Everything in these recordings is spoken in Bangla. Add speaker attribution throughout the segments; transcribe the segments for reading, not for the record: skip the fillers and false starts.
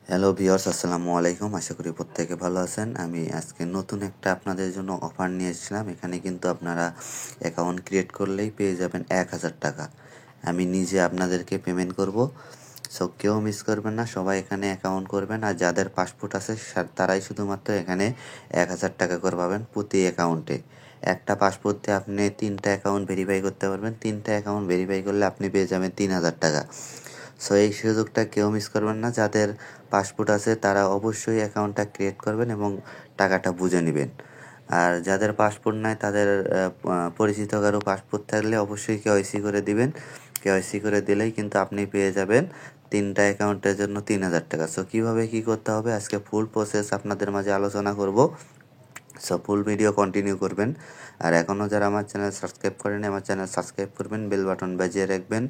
Speaker 1: হ্যালো ভিউয়ার্স, আসসালামু আলাইকুম। আশা করি প্রত্যেকে ভালো আছেন। আমি আজকে নতুন একটা আপনাদের জন্য অফার নিয়ে এসেছিলাম। এখানে কিন্তু আপনারা অ্যাকাউন্ট ক্রিয়েট করলেই পেয়ে যাবেন 1000 টাকা। আমি নিজে আপনাদেরকে পেমেন্ট করব। সো কেউ মিস করবেন না, সবাই এখানে অ্যাকাউন্ট করবেন। আর যাদের পাসপোর্ট আছে তারাই শুধুমাত্র এখানে 1000 টাকা করে পাবেন প্রতি অ্যাকাউন্টে। একটা পাসপোর্ট দিয়ে আপনি 3টা অ্যাকাউন্ট ভেরিফাই করতে পারবেন। 3টা অ্যাকাউন্ট ভেরিফাই করলে আপনি পেয়ে যাবেন 3000 টাকা। সো এই সুযোগটা কেউ মিস করবেন না। যাদের পাসপোর্ট আছে তারা অবশ্যই অ্যাকাউন্টটা ক্রিয়েট করবেন এবং টাকাটা বুঝে নেবেন। আর যাদের পাসপোর্ট নাই তাদের পরিচিত কারো পাসপোর্ট থাকলে অবশ্যই কেওয়াইসি করে দিবেন। কেওয়াইসি করে দিলেই কিন্তু আপনি পেয়ে যাবেন 3টা অ্যাকাউন্টের জন্য 3000 টাকা। সো কীভাবে কী করতে হবে আজকে ফুল প্রসেস আপনাদের মাঝে আলোচনা করব। সো ফুল ভিডিও কন্টিনিউ করবেন। আর এখনও যারা আমার চ্যানেল সাবস্ক্রাইব করেনি, আমার চ্যানেল সাবস্ক্রাইব করবেন, বেল বাটন বাজিয়ে রাখবেন।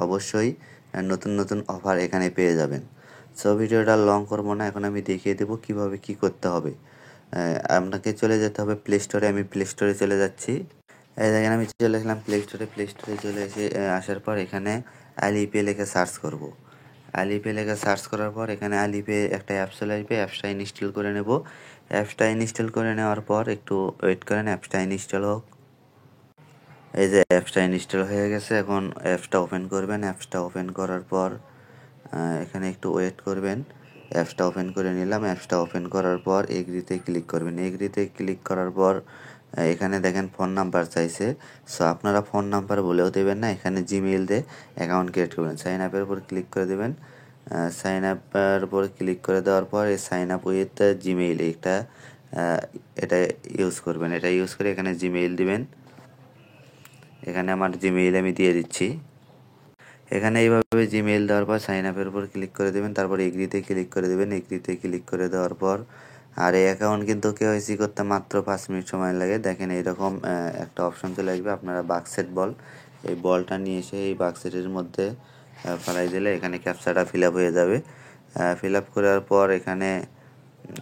Speaker 1: অবশ্যই নতুন নতুন অফার এখানে পেয়ে যাবেন। সো ভিডিওটা লং করবো না, এখন আমি দেখিয়ে দেবো কিভাবে কি করতে হবে। আপনাকে চলে যেতে হবে প্লে স্টোরে। আমি প্লে স্টোরে চলে যাচ্ছি। এই দেখেন আমি চলে আসলাম প্লে স্টোরে। প্লে স্টোরে চলে এসে আসার পর এখানে আলিপে লিখে সার্চ করব। আলিপে লিখে সার্চ করার পর এখানে আলিপে একটা অ্যাপস চলে আসবে। অ্যাপসটা ইনস্টল করে নেব। অ্যাপসটা ইনস্টল করে নেওয়ার পর একটু ওয়েট করেন, অ্যাপসটা ইনস্টল হোক। এই যে অ্যাপসটা ইনস্টল হয়ে গেছে। এখন অ্যাপসটা ওপেন করবেন। অ্যাপসটা ওপেন করার পর এখানে একটু ওয়েট করবেন। অ্যাপসটা ওপেন করে নিলাম। অ্যাপসটা ওপেন করার পর এগ্রিতে ক্লিক করবেন। এগ্রিতে ক্লিক করার পর এখানে দেখেন ফোন নাম্বার চাইছে। সো আপনারা ফোন নাম্বার বলেও দেবেন না, এখানে জিমেইল দিয়ে অ্যাকাউন্ট ক্রিয়েট করবেন। সাইন আপের উপর ক্লিক করে দেবেন। সাইন আপের উপর ক্লিক করে দেওয়ার পর এই সাইন আপ উইথ জিমেইল এটা ইউজ করবেন। এটা ইউজ করে এখানে জিমেইল দিবেন। এখানে আমার জিমেইল আমি দিয়ে দিচ্ছি। এখানে এইভাবে জিমেইল দেওয়ার পর সাইন আপের উপর ক্লিক করে দেবেন। তারপর এগ্রিতে ক্লিক করে দেবেন। এগ্রিতে ক্লিক করে দেওয়ার পর আর এই অ্যাকাউন্ট কিন্তু কেওয়াইসি করতে মাত্র 5 মিনিট সময় লাগে। দেখেন এইরকম একটা অপশন চলে আসবে। আপনারা বাক্সেট বল, এই বলটা নিয়ে এসে এই বাক্সেটের মধ্যে ফেলাই দিলে এখানে ক্যাপচাটা ফিল আপ হয়ে যাবে। ফিল আপ করার পর এখানে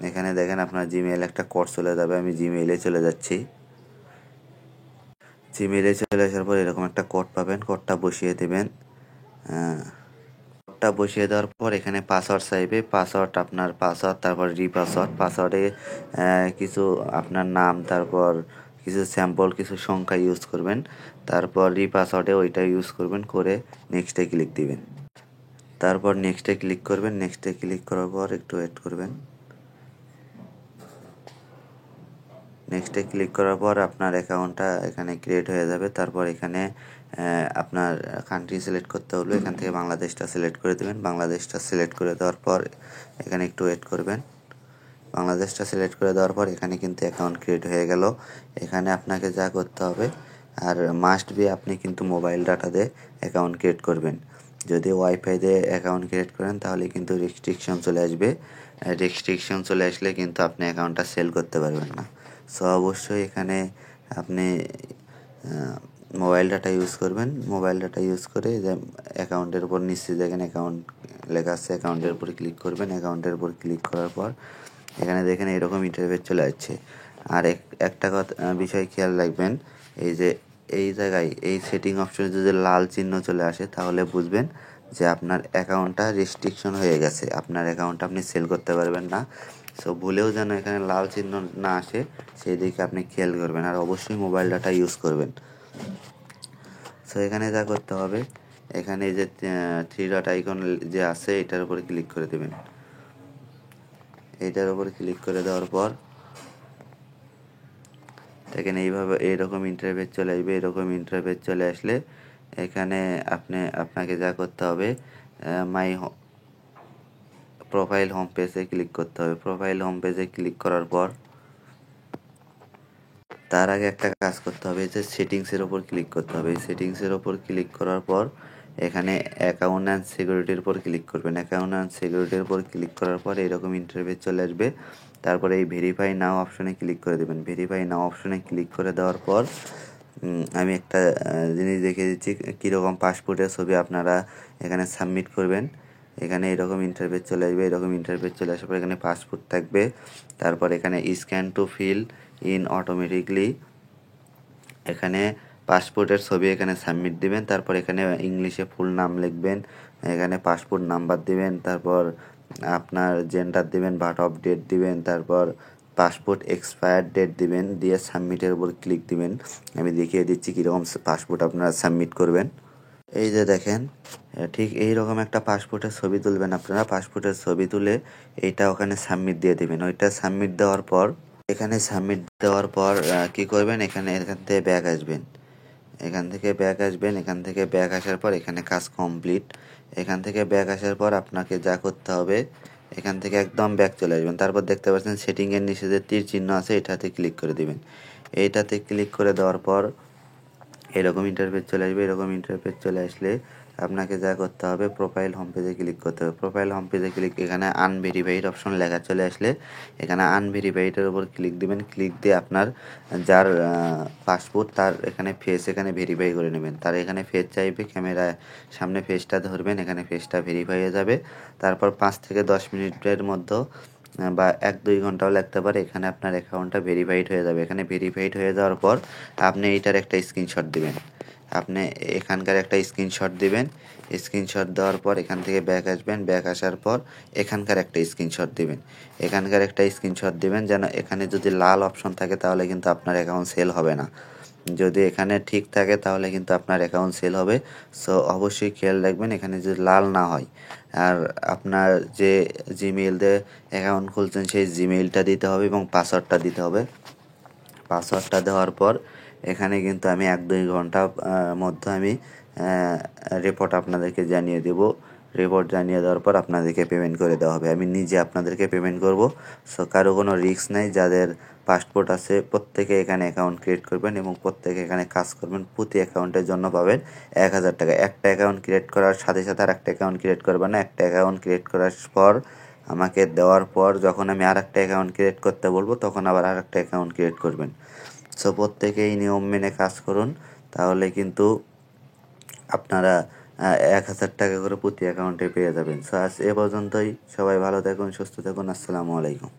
Speaker 1: এখানে দেখেন আপনার জিমেইল একটা কোড চলে যাবে। আমি জিমেইলে চলে যাচ্ছি। জিমেইলে চলে আসার পর এরকম একটা কোড পাবেন। কোডটা বসিয়ে দেবেন। কোডটা বসিয়ে দেওয়ার পর এখানে পাসওয়ার্ড চাইবে। পাসওয়ার্ড আপনার পাসওয়ার্ড, তারপর রিপাসওয়ার্ড। পাসওয়ার্ডে কিছু আপনার নাম, তারপর কিছু স্যাম্পল, কিছু সংখ্যা ইউজ করবেন। তারপর রিপাসওয়ার্ডে ওইটা ইউজ করবেন, করে নেক্সটে ক্লিক দিবেন। তারপর নেক্সটে ক্লিক করবেন। নেক্সটে ক্লিক করার পর একটু ওয়েট করবেন। নেক্সটে ক্লিক করার পর আপনার অ্যাকাউন্টটা এখানে ক্রিয়েট হয়ে যাবে। তারপর এখানে আপনার কান্ট্রি সিলেক্ট করতে হলো। এখান থেকে বাংলাদেশটা সিলেক্ট করে দেবেন। বাংলাদেশটা সিলেক্ট করে দেওয়ার পর এখানে একটু ওয়েট করবেন। বাংলাদেশটা সিলেক্ট করে দেওয়ার পর এখানে কিন্তু অ্যাকাউন্ট ক্রিয়েট হয়ে গেল। এখানে আপনাকে যা করতে হবে, আর মাস্ট বি আপনি কিন্তু মোবাইল ডাটা দিয়ে অ্যাকাউন্ট ক্রিয়েট করবেন। যদি ওয়াইফাই দিয়ে অ্যাকাউন্ট ক্রিয়েট করেন তাহলে কিন্তু রেস্ট্রিকশন চলে আসবে। রেস্ট্রিকশন চলে আসলে কিন্তু আপনি অ্যাকাউন্টটা সেল করতে পারবেন না। সো অবশ্যই এখানে আপনি মোবাইল ডাটা ইউজ করবেন। মোবাইল ডাটা ইউজ করে যে অ্যাকাউন্টের উপর নিশ্চিত দেখেন অ্যাকাউন্ট লেখা আছে, অ্যাকাউন্টের উপর ক্লিক করবেন। অ্যাকাউন্টের উপর ক্লিক করার পর এখানে দেখেন এরকম ইন্টারফেস চলে আসছে। আর একটা কথা বিষয় খেয়াল রাখবেন, এই যে এই জায়গায় এই সেটিং অপশনে যদি লাল চিহ্ন চলে আসে তাহলে বুঝবেন যে আপনার অ্যাকাউন্টটা রেস্ট্রিকশন হয়ে গেছে। আপনার অ্যাকাউন্টটা আপনি সেল করতে পারবেন না। সো ভুলেও যেন এখানে লাল চিহ্ন না আসে সেই দিকে আপনি খেয়াল করবেন। আর অবশ্যই মোবাইল ডাটা ইউজ করবেন। সো এখানে যা করতে হবে, এখানে যে 3 ডট আইকন যে আছে এটার উপরে ক্লিক করে দেবেন। এইটার উপর ক্লিক করে দেওয়ার পর দেখেন এইভাবে এইরকম ইন্টারফেস চলে আসবে। এরকম ইন্টারফেস চলে আসলে এখানে আপনাকে যা করতে হবে, মাই প্রোফাইল হোম পেজে ক্লিক করতে হবে। প্রোফাইল হোম পেজে ক্লিক করার পর তার আগে একটা কাজ করতে হবে, যে সেটিংসের ওপর ক্লিক করতে হবে। এই সেটিংসের ওপর ক্লিক করার পর এখানে অ্যাকাউন্ট অ্যান্ড সিকিউরিটির উপর ক্লিক করবেন। অ্যাকাউন্ট অ্যান্ড সিকিউরিটির উপর ক্লিক করার পর এরকম ইন্টারফেস চলে আসবে। তারপরে এই ভেরিফাই নাও অপশনে ক্লিক করে দেবেন। ভেরিফাই নাও অপশনে ক্লিক করে দেওয়ার পর আমি একটা জিনিস দেখিয়ে দিচ্ছি কীরকম পাসপোর্টের ছবি আপনারা এখানে সাবমিট করবেন। এখানে এরকম ইন্টারফেস চলে আসবে। এরকম ইন্টারফেস চলে আসার পর এখানে পাসপোর্ট থাকবে। তারপর এখানে scan to fill in automatically, এখানে পাসপোর্টের ছবি এখানে সাবমিট দিবেন। তারপর এখানে ইংলিশে ফুল নাম লিখবেন, এখানে পাসপোর্ট নাম্বার দিবেন, তারপর আপনার জেন্ডার দিবেন, বার্থ অফ ডেট দিবেন, তারপর পাসপোর্ট এক্সপায়ার ডেট দিবেন, দিয়ে সাবমিটের উপর ক্লিক দিবেন। আমি দেখিয়ে দিচ্ছি কীরকম পাসপোর্ট আপনারা সাবমিট করবেন। এই যে দেখেন, ঠিক এই রকম একটা পাসপোর্টের ছবি তুলবেন আপনারা। পাসপোর্টের ছবি তুলে এইটা ওখানে সাবমিট দিয়ে দিবেন। ওইটা সাবমিট দেওয়ার পর কি করবেন, এখান থেকে ব্যাক আসবেন। এখান থেকে ব্যাক আসার পর এখানে কাজ কমপ্লিট। এখান থেকে ব্যাক আসার পর আপনাকে যা করতে হবে, এখান থেকে একদম ব্যাক চলে আসবেন। তারপর দেখতে পাচ্ছেন সেটিংয়ের নিচে যে তীর চিহ্ন আছে, এটাতে ক্লিক করে দিবেন। এইটাতে ক্লিক করে দেওয়ার পর এরকম ইন্টারফেস চলে আসবে। এরকম ইন্টারফেস চলে আসলে আপনাকে যা করতে হবে, প্রোফাইল হোম পেজে ক্লিক করতে হবে। প্রোফাইল হোম পেজে এখানে আনভেরিফাইড অপশন লেখা চলে আসলে এখানে আনভেরিফাইডের উপর ক্লিক দিবেন। ক্লিক দিয়ে আপনার যার পাসপোর্ট তার এখানে ভেরিফাই করে নেবেন। তার এখানে ফেস চাইবে, ক্যামেরায় সামনে ফেসটা ধরবেন, এখানে ফেসটা ভেরিফাই হয়ে যাবে। তারপর 5 থেকে 10 মিনিটের মধ্যে বা 1-2 ঘন্টাও লাগতে পারে, এখানে আপনার অ্যাকাউন্টটা ভেরিফাইড হয়ে যাবে। এখানে ভেরিফাইড হয়ে যাওয়ার পর আপনি এইটার একটা স্ক্রিনশট দিবেন। আপনি এখানকার একটা স্ক্রিনশট দিবেন। স্ক্রিনশট দেওয়ার পর এখান থেকে ব্যাক আসবেন। ব্যাক আসার পর এখানকার একটা স্ক্রিনশট দিবেন। যেন এখানে যদি লাল অপশন থাকে তাহলে কিন্তু আপনার অ্যাকাউন্ট সেল হবে না। যদি এখানে ঠিক থাকে তাহলে কিন্তু আপনার অ্যাকাউন্ট সেল হবে। সো অবশ্যই খেয়াল রাখবেন এখানে যদি লাল না হয়। আর আপনার যে জিমেইল দিয়ে অ্যাকাউন্ট খুলছেন সেই জিমেইলটা দিতে হবে এবং পাসওয়ার্ডটা দিতে হবে। পাসওয়ার্ডটা দেওয়ার পর এখানে কিন্তু আমি 1-2 ঘন্টা মধ্যে আমি রিপোর্ট আপনাদেরকে জানিয়ে দেব। রিপোর্ট জানিয়ে দেওয়ার পর আপনাদেরকে পেমেন্ট করে দেওয়া হবে। আমি নিজে আপনাদেরকে পেমেন্ট করব। সো কারো কোনো রিস্ক নেই। যাদের পাসপোর্ট আছে প্রত্যেকে এখানে অ্যাকাউন্ট ক্রিয়েট করবেন এবং প্রত্যেকে এখানে কাজ করবেন। প্রতি অ্যাকাউন্টের জন্য পাবেন 1000 টাকা। একটা অ্যাকাউন্ট ক্রিয়েট করার সাথে সাথে আর একটা অ্যাকাউন্ট ক্রিয়েট করবেন না। একটা অ্যাকাউন্ট ক্রিয়েট করার পর আমাকে দেওয়ার পর যখন আমি আর একটা অ্যাকাউন্ট ক্রিয়েট করতে বলবো তখন আবার আর একটা অ্যাকাউন্ট ক্রিয়েট করবেন। সো প্রত্যেকে এই নিয়ম মেনে কাজ করুন, তাহলে কিন্তু আপনারা 1000 টাকা করে প্রতি অ্যাকাউন্টে পেয়ে যাবেন। সো আজ এ পর্যন্তই। সবাই ভালো থাকুন, সুস্থ থাকুন। আসসালামু আলাইকুম।